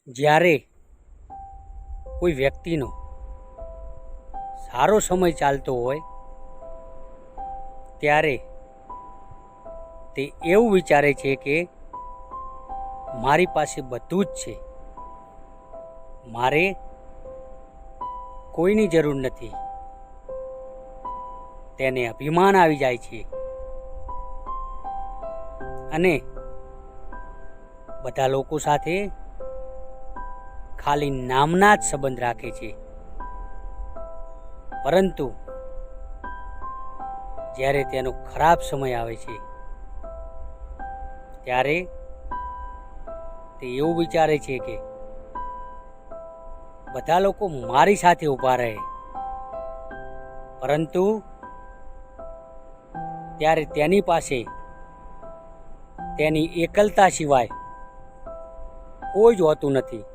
જ્યારે કોઈ વ્યક્તિનો સારો સમય ચાલતો હોય ત્યારે તે એવું વિચારે છે કે મારી પાસે બધું જ છે, મારે કોઈની જરૂર નથી. તેને અભિમાન આવી જાય છે અને બધા લોકો સાથે ખાલી નામના જ સંબંધ રાખે છે. પરંતુ જ્યારે તેનો ખરાબ સમય આવે છે ત્યારે તે એવું વિચારે છે કે બધા લોકો મારી સાથે ઊભા રહે, પરંતુ ત્યારે તેની પાસે તેની એકલતા સિવાય કોઈ જ હોતું નથી.